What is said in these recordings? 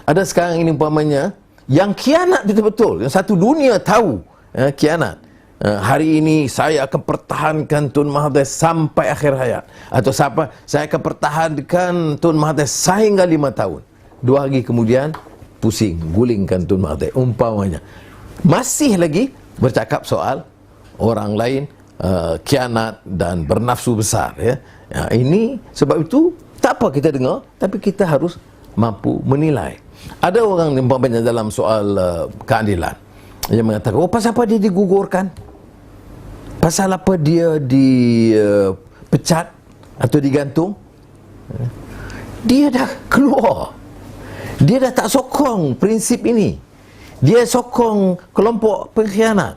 Ada sekarang ini umpamanya yang khianat betul-betul, yang satu dunia tahu khianat. Hari ini saya akan pertahankan Tun Mahathir sampai akhir hayat, atau saya akan pertahankan Tun Mahathir sehingga 5 tahun. 2 hari kemudian pusing, gulingkan Tun Mahathir umpamanya. Masih lagi bercakap soal orang lain khianat dan bernafsu besar, ya. Ini sebab itu tak apa kita dengar, tapi kita harus mampu menilai. Ada orang umpamanya dalam soal keadilan yang mengatakan, oh pasal apa dia digugurkan, pasal apa dia dipecat atau digantung. Dia dah keluar, dia dah tak sokong prinsip ini, dia sokong kelompok pengkhianat.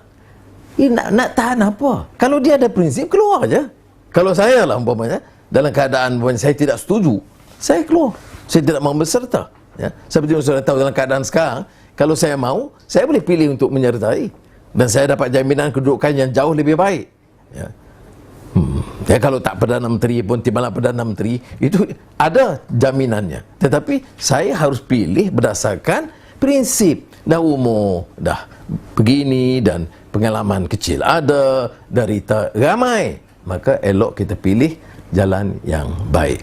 Ini nak tahan apa? Kalau dia ada prinsip, keluar aja. Kalau saya lah umpamanya dalam keadaan saya tidak setuju, saya keluar, saya tidak mau berserta, ya. Seperti yang sudah tahu dalam keadaan sekarang, kalau saya mau, saya boleh pilih untuk menyertai dan saya dapat jaminan kedudukan yang jauh lebih baik, ya. Ya, kalau tak Perdana Menteri pun timbalan Perdana Menteri itu ada jaminannya, tetapi saya harus pilih berdasarkan prinsip. Dah umur dah begini dan pengalaman kecil ada, derita ramai, maka elok kita pilih jalan yang baik.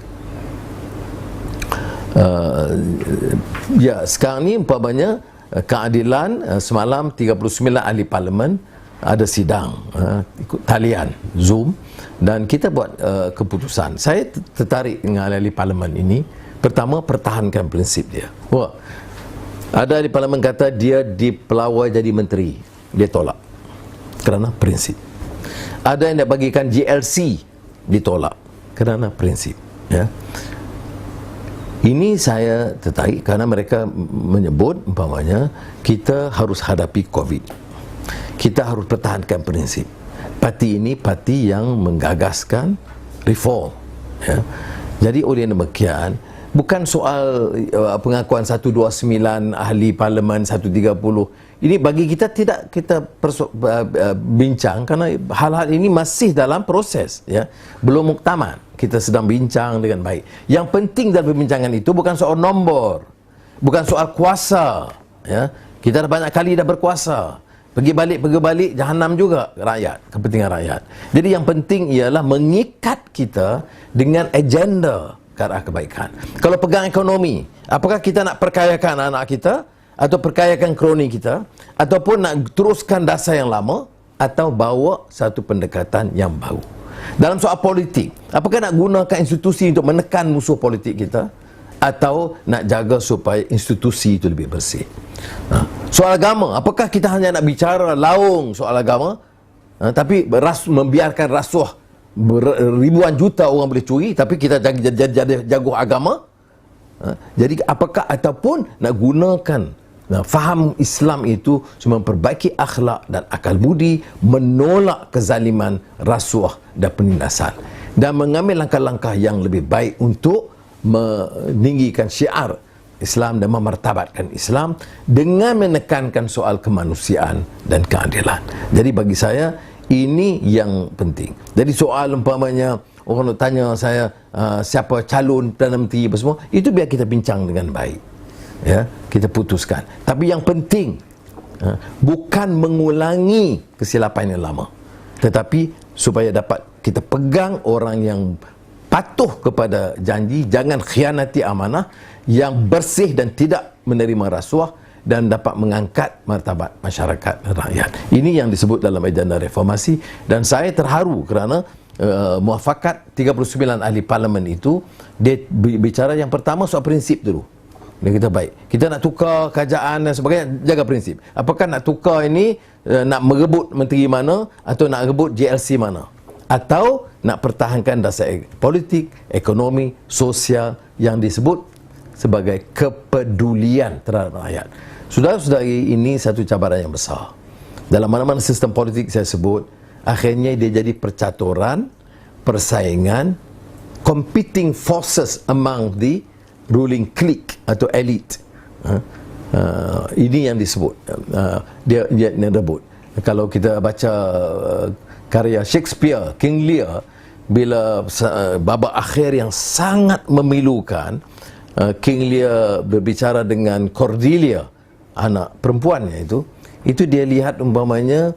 Ya, sekarang ni umpamanya keadilan, semalam 39 ahli parlimen ada sidang ikut talian Zoom dan kita buat keputusan. Saya tertarik dengan ahli parlimen ini. Pertama, pertahankan prinsip dia. Wah, ada ahli parlimen kata dia dipelawai jadi menteri, dia tolak kerana prinsip. Ada yang nak bagikan GLC, ditolak kerana prinsip, ya. Ini saya tertarik kerana mereka menyebut umpamanya kita harus hadapi COVID, kita harus pertahankan prinsip. Parti ini parti yang menggagaskan reform, ya. Jadi oleh demikian, bukan soal pengakuan 129 ahli parlimen 130. Ini bagi kita tidak kita bincang kerana hal-hal ini masih dalam proses, ya. Belum muktamad. Kita sedang bincang dengan baik. Yang penting dalam perbincangan itu bukan soal nombor, bukan soal kuasa, ya. Kita dah banyak kali dah berkuasa. Pergi balik jahanam juga rakyat, kepentingan rakyat. Jadi yang penting ialah mengikat kita dengan agenda ke arah kebaikan. Kalau pegang ekonomi, apakah kita nak perkayakan anak kita atau perkayakan kroni kita, ataupun nak teruskan dasar yang lama atau bawa satu pendekatan yang baru. Dalam soal politik, apakah nak gunakan institusi untuk menekan musuh politik kita atau nak jaga supaya institusi itu lebih bersih. Soal agama, apakah kita hanya nak bicara laung soal agama, tapi membiarkan rasuah ribuan juta orang boleh curi, tapi kita jago agama. Jadi apakah ataupun nak gunakan faham Islam itu cuma memperbaiki akhlak dan akal budi, menolak kezaliman, rasuah dan penindasan, dan mengambil langkah-langkah yang lebih baik untuk meninggikan syiar Islam dan memartabatkan Islam dengan menekankan soal kemanusiaan dan keadilan. Jadi bagi saya ini yang penting. Jadi soal umpamanya orang nak tanya saya siapa calon Perdana Menteri apa semua, itu biar kita bincang dengan baik, ya, kita putuskan. Tapi yang penting bukan mengulangi kesilapan yang lama, tetapi supaya dapat kita pegang orang yang patuh kepada janji, jangan khianati amanah, yang bersih dan tidak menerima rasuah, dan dapat mengangkat martabat masyarakat rakyat. Ini yang disebut dalam agenda reformasi, dan saya terharu kerana muafakat 39 ahli parlimen itu dia bicara yang pertama soal prinsip dulu. Dan kita baik, kita nak tukar kerajaan dan sebagainya, jaga prinsip. Apakah nak tukar ini nak merebut menteri mana, atau nak rebut GLC mana, atau nak pertahankan dasar politik, ekonomi, sosial yang disebut sebagai kepedulian terhadap rakyat. Saudara-saudari, ini satu cabaran yang besar. Dalam mana-mana sistem politik saya sebut, akhirnya dia jadi percaturan, persaingan, competing forces among the ruling clique atau elite. Ini yang disebut dia rebut. Kalau kita baca karya Shakespeare, King Lear, bila babak akhir yang sangat memilukan, King Lear berbicara dengan Cordelia, anak perempuannya itu dia lihat umpamanya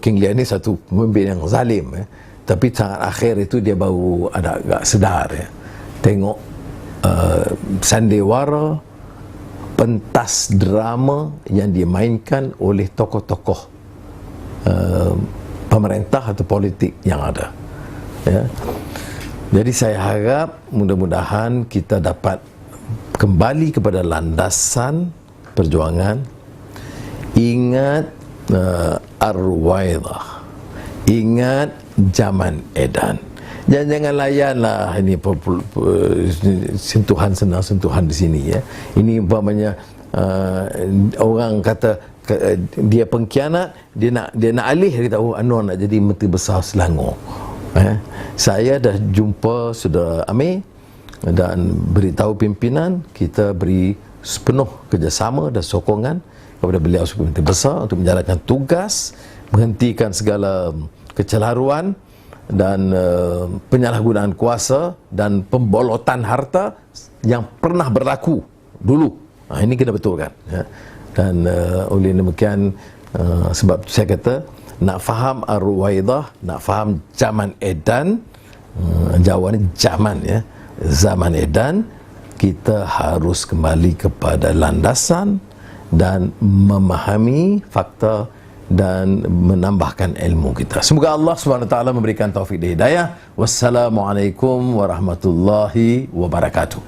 King Lear ni satu pemimpin yang zalim, tapi sangat akhir itu dia baru ada agak sedar, tengok sandiwara, pentas drama yang dimainkan oleh tokoh-tokoh pemerintah atau politik yang ada, ya. Jadi saya harap mudah-mudahan kita dapat kembali kepada landasan perjuangan. Ingat Ar-Ruwaidah, ingat zaman edan. Jangan layanlah ini sentuhan senang sentuhan di sini, ya. Ini umpamanya orang kata dia pengkhianat, dia nak alih, dia kata Anwar nak jadi Menteri Besar Selangor. Saya dah jumpa Saudara Amir dan beritahu pimpinan, kita beri sepenuh kerjasama dan sokongan kepada beliau sebagai Menteri Besar untuk menjalankan tugas, menghentikan segala kecelaruan dan penyalahgunaan kuasa dan pembolotan harta yang pernah berlaku dulu. Ini kena betulkan, ya. Dan oleh demikian, sebab saya kata nak faham Ar-Ruwaidah, nak faham zaman edan, Jawa ni zaman, ya, zaman edan, kita harus kembali kepada landasan dan memahami fakta dan menambahkan ilmu kita. Semoga Allah SWT memberikan taufik dan hidayah. Wassalamualaikum warahmatullahi wabarakatuh.